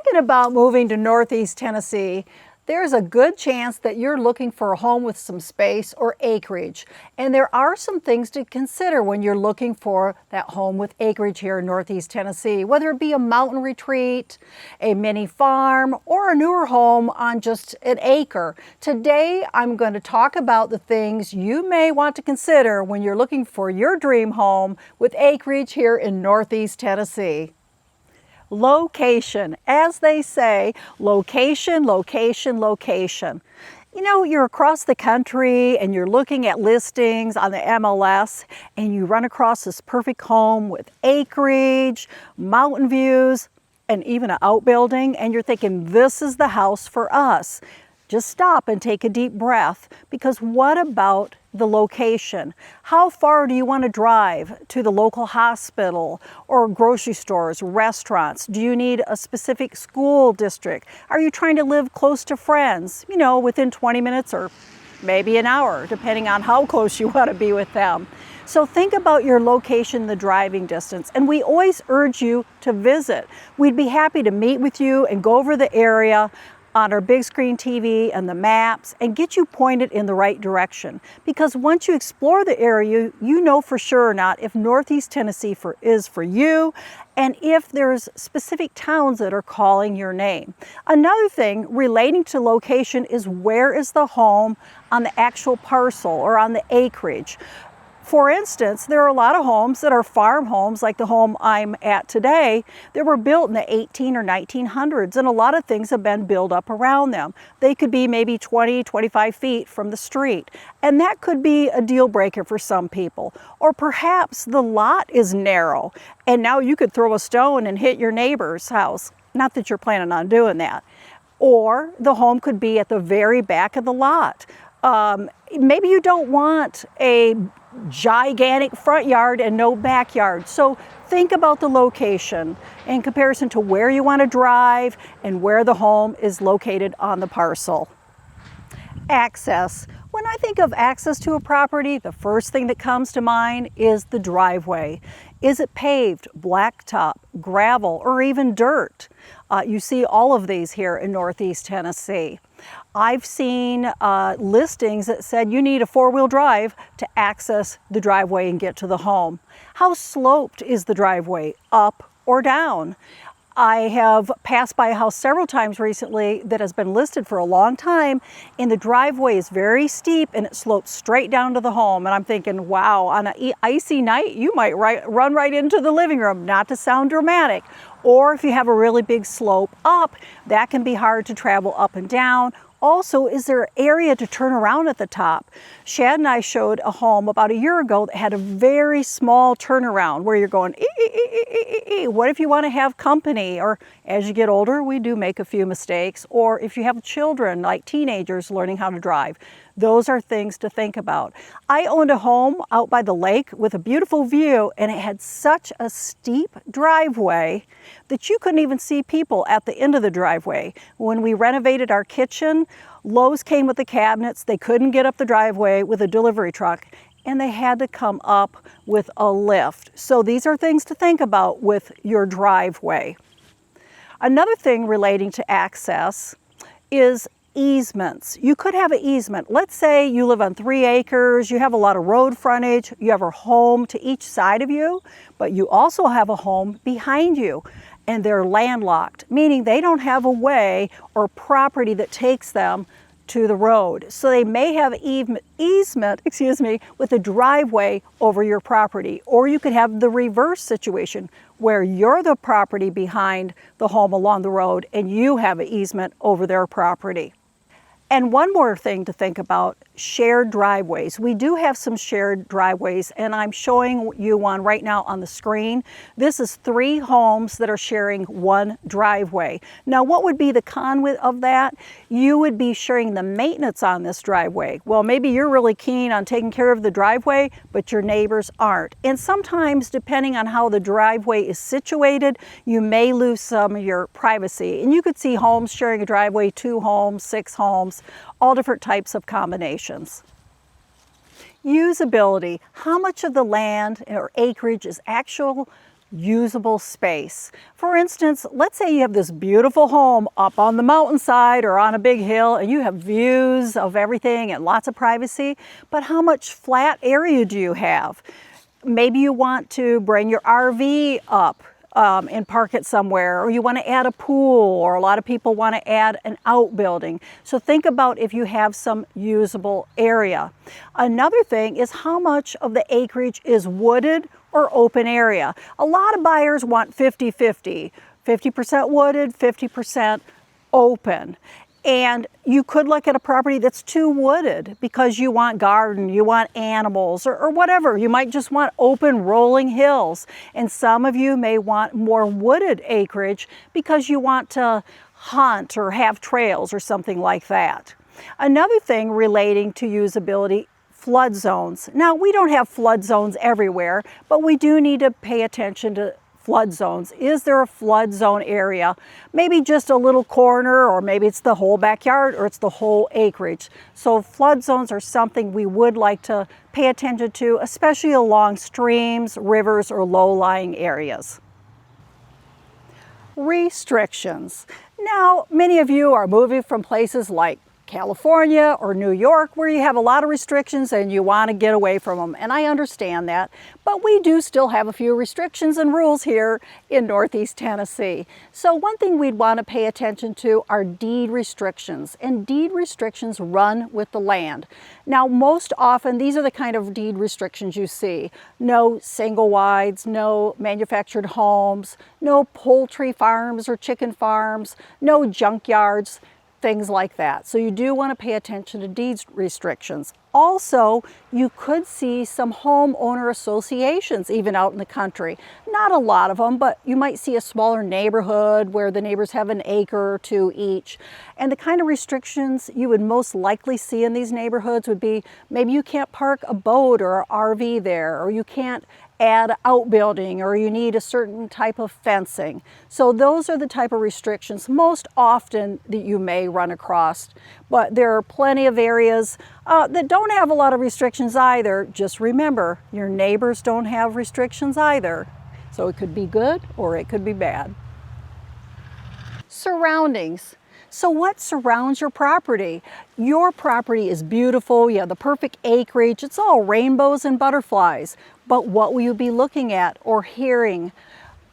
Thinking about moving to Northeast Tennessee, there's a good chance that you're looking for a home with some space or acreage. And there are some things to consider when you're looking for that home with acreage here in Northeast Tennessee, whether it be a mountain retreat, a mini farm, or a newer home on just an acre. Today, I'm going to talk about the things you may want to consider when you're looking for your dream home with acreage here in Northeast Tennessee. Location, as they say, location, location, location. You know, you're across the country and you're looking at listings on the MLS and you run across this perfect home with acreage, mountain views, and even an outbuilding, and you're thinking, this is the house for us. Just stop and take a deep breath, because what about the location? How far do you want to drive to the local hospital or grocery stores, restaurants? Do you need a specific school district? Are you trying to live close to friends, you know, within 20 minutes or maybe an hour, depending on how close you want to be with them? So think about your location, the driving distance, and we always urge you to visit. We'd be happy to meet with you and go over the area on our big screen TV and the maps and get you pointed in the right direction. Because once you explore the area, you know for sure or not if Northeast Tennessee is for you, and if there's specific towns that are calling your name. Another thing relating to location is, where is the home on the actual parcel or on the acreage? For instance, there are a lot of homes that are farm homes, like the home I'm at today, that were built in the 18 or 1900s, and a lot of things have been built up around them. They could be maybe 20, 25 feet from the street, and that could be a deal breaker for some people. Or perhaps the lot is narrow, and now you could throw a stone and hit your neighbor's house. Not that you're planning on doing that. Or the home could be at the very back of the lot. Maybe you don't want a gigantic front yard and no backyard. So think about the location in comparison to where you want to drive and where the home is located on the parcel. Access. When I think of access to a property, the first thing that comes to mind is the driveway. Is it paved, blacktop, gravel, or even dirt? You see all of these here in Northeast Tennessee. I've seen listings that said you need a four-wheel drive to access the driveway and get to the home. How sloped is the driveway, up or down? I have passed by a house several times recently that has been listed for a long time, and the driveway is very steep and it slopes straight down to the home. And I'm thinking, wow, on an icy night, you might run right into the living room, not to sound dramatic. Or if you have a really big slope up, that can be hard to travel up and down. Also, is there an area to turn around at the top? Shad and I showed a home about a year ago that had a very small turnaround where you're going, what if you want to have company? Or as you get older, we do make a few mistakes. Or if you have children, like teenagers learning how to drive. Those are things to think about. I owned a home out by the lake with a beautiful view, and it had such a steep driveway that you couldn't even see people at the end of the driveway. When we renovated our kitchen, Lowe's came with the cabinets. They couldn't get up the driveway with a delivery truck, and they had to come up with a lift. So these are things to think about with your driveway. Another thing relating to access is easements. You could have an easement. Let's say you live on 3 acres, you have a lot of road frontage, you have a home to each side of you, but you also have a home behind you, and they're landlocked, meaning they don't have a way or property that takes them to the road. So they may have easement, with a driveway over your property. Or you could have the reverse situation where you're the property behind the home along the road and you have an easement over their property. And one more thing to think about, shared driveways. We do have some shared driveways, and I'm showing you one right now on the screen. This is 3 homes that are sharing one driveway. Now, what would be the con of that? You would be sharing the maintenance on this driveway. Well, maybe you're really keen on taking care of the driveway, but your neighbors aren't. And sometimes, depending on how the driveway is situated, you may lose some of your privacy. And you could see homes sharing a driveway, 2 homes, 6 homes, all different types of combinations. Usability. How much of the land or acreage is actual usable space. For instance, let's say you have this beautiful home up on the mountainside or on a big hill and you have views of everything and lots of privacy, but how much flat area do you have? Maybe you want to bring your RV up and park it somewhere, or you want to add a pool, or a lot of people want to add an outbuilding. So think about if you have some usable area. Another thing is how much of the acreage is wooded or open area. A lot of buyers want 50-50, 50% wooded, 50% open. And you could look at a property that's too wooded because you want garden, you want animals, or whatever. You might just want open rolling hills. And some of you may want more wooded acreage because you want to hunt or have trails or something like that. Another thing relating to usability, flood zones. Now, we don't have flood zones everywhere, but we do need to pay attention to flood zones. Is there a flood zone area? Maybe just a little corner, or maybe it's the whole backyard, or it's the whole acreage. So flood zones are something we would like to pay attention to, especially along streams, rivers, or low-lying areas. Restrictions. Now, many of you are moving from places like California or New York where you have a lot of restrictions and you want to get away from them, and I understand that, but we do still have a few restrictions and rules here in Northeast Tennessee. So one thing we'd want to pay attention to are deed restrictions, and deed restrictions run with the land. Now, most often these are the kind of deed restrictions you see. No single wides, no manufactured homes, no poultry farms or chicken farms, no junkyards, things like that. So you do want to pay attention to deed restrictions. Also, you could see some homeowner associations even out in the country. Not a lot of them, but you might see a smaller neighborhood where the neighbors have an acre or two each. And the kind of restrictions you would most likely see in these neighborhoods would be maybe you can't park a boat or an RV there, or you can't add outbuilding, or you need a certain type of fencing. So those are the type of restrictions most often that you may run across. But there are plenty of areas that don't have a lot of restrictions either. Just remember, your neighbors don't have restrictions either. So it could be good or it could be bad. Surroundings. So what surrounds your property? Your property is beautiful, you have the perfect acreage, it's all rainbows and butterflies. But what will you be looking at or hearing?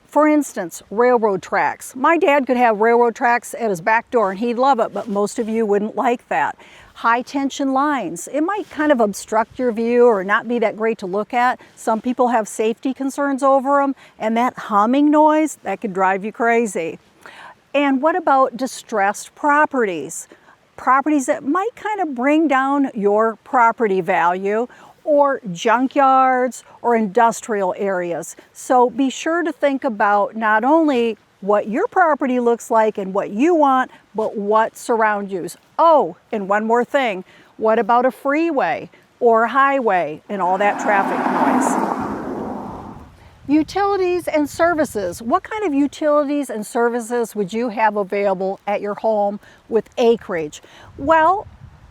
For instance, railroad tracks. My dad could have railroad tracks at his back door and he'd love it, but most of you wouldn't like that. High tension lines. It might kind of obstruct your view or not be that great to look at. Some people have safety concerns over them, and that humming noise, that could drive you crazy. And what about distressed properties? Properties that might kind of bring down your property value, or junkyards or industrial areas. So be sure to think about not only what your property looks like and what you want, but what surrounds you. Oh, and one more thing, what about a freeway or a highway and all that traffic noise? Utilities and services. What kind of utilities and services would you have available at your home with acreage? Well,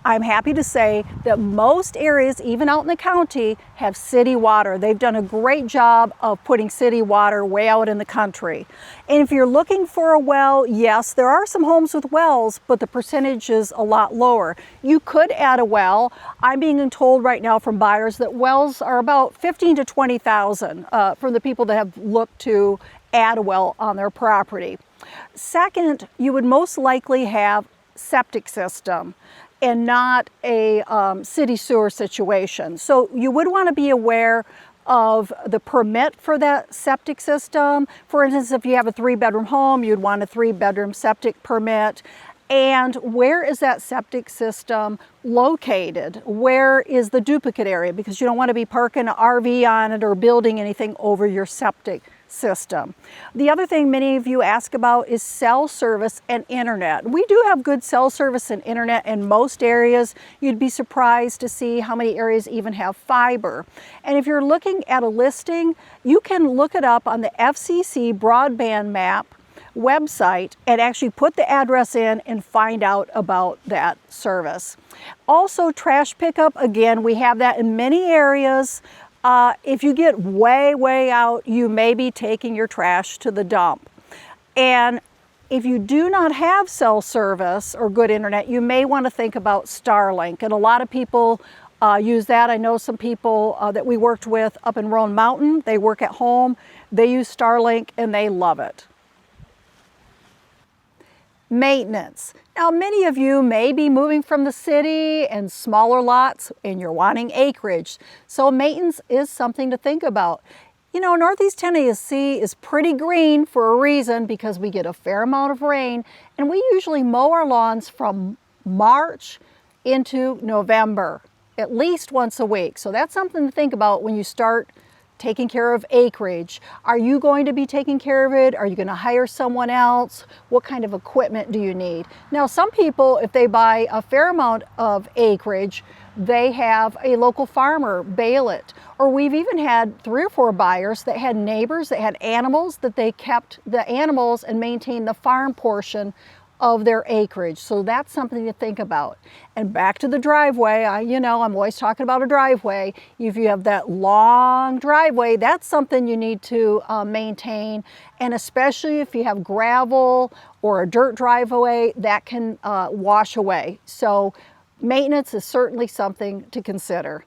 I'm happy to say that most areas, even out in the county, have city water. They've done a great job of putting city water way out in the country. And if you're looking for a well, yes, there are some homes with wells, but the percentage is a lot lower. You could add a well. I'm being told right now from buyers that wells are about 15 to 20,000 from the people that have looked to add a well on their property. Second, you would most likely have septic system and not a city sewer situation. So you would want to be aware of the permit for that septic system. For instance, if you have a 3-bedroom home, you'd want a 3-bedroom septic permit. And where is that septic system located? Where is the duplicate area? Because you don't want to be parking an RV on it or building anything over your septic system. The other thing many of you ask about is cell service and internet. We do have good cell service and internet in most areas. You'd be surprised to see how many areas even have fiber. And if you're looking at a listing, you can look it up on the FCC broadband map website and actually put the address in and find out about that service. Also, trash pickup, again, we have that in many areas. If you get way out, you may be taking your trash to the dump. And if you do not have cell service or good internet, you may want to think about Starlink. And a lot of people use that. I know some people that we worked with up in Roan Mountain. They work at home. They use Starlink and they love it. Maintenance. Now, many of you may be moving from the city and smaller lots and you're wanting acreage. So maintenance is something to think about. You know, Northeast Tennessee is pretty green for a reason, because we get a fair amount of rain, and we usually mow our lawns from March into November, at least once a week. So that's something to think about when you start taking care of acreage. Are you going to be taking care of it? Are you going to hire someone else? What kind of equipment do you need? Now, some people, if they buy a fair amount of acreage, they have a local farmer bale it. Or we've even had 3 or 4 buyers that had neighbors that had animals, that they kept the animals and maintained the farm portion of their acreage. So that's something to think about. And back to the driveway, you know, I'm always talking about a driveway. If you have that long driveway, that's something you need to maintain. And especially if you have gravel or a dirt driveway, that can wash away. So maintenance is certainly something to consider.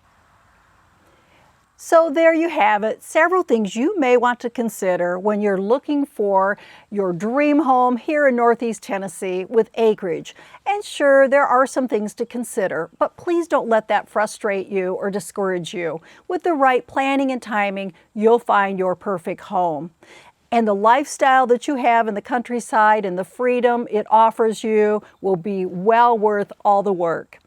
So there you have it, several things you may want to consider when you're looking for your dream home here in Northeast Tennessee with acreage. And sure, there are some things to consider, but please don't let that frustrate you or discourage you. With the right planning and timing, you'll find your perfect home. And the lifestyle that you have in the countryside and the freedom it offers you will be well worth all the work.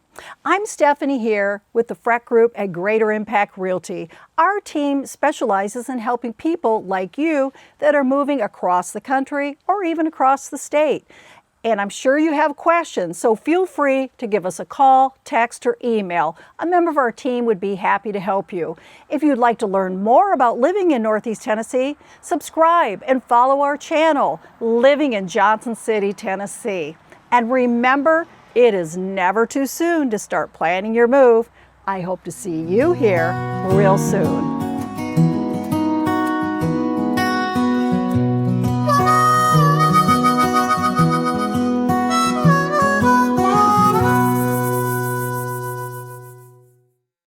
I'm Stephanie here with the Freck Group at Greater Impact Realty. Our team specializes in helping people like you that are moving across the country or even across the state. And I'm sure you have questions, so feel free to give us a call, text, or email. A member of our team would be happy to help you. If you'd like to learn more about living in Northeast Tennessee, subscribe and follow our channel, Living in Johnson City, Tennessee. And remember, it is never too soon to start planning your move. I hope to see you here real soon.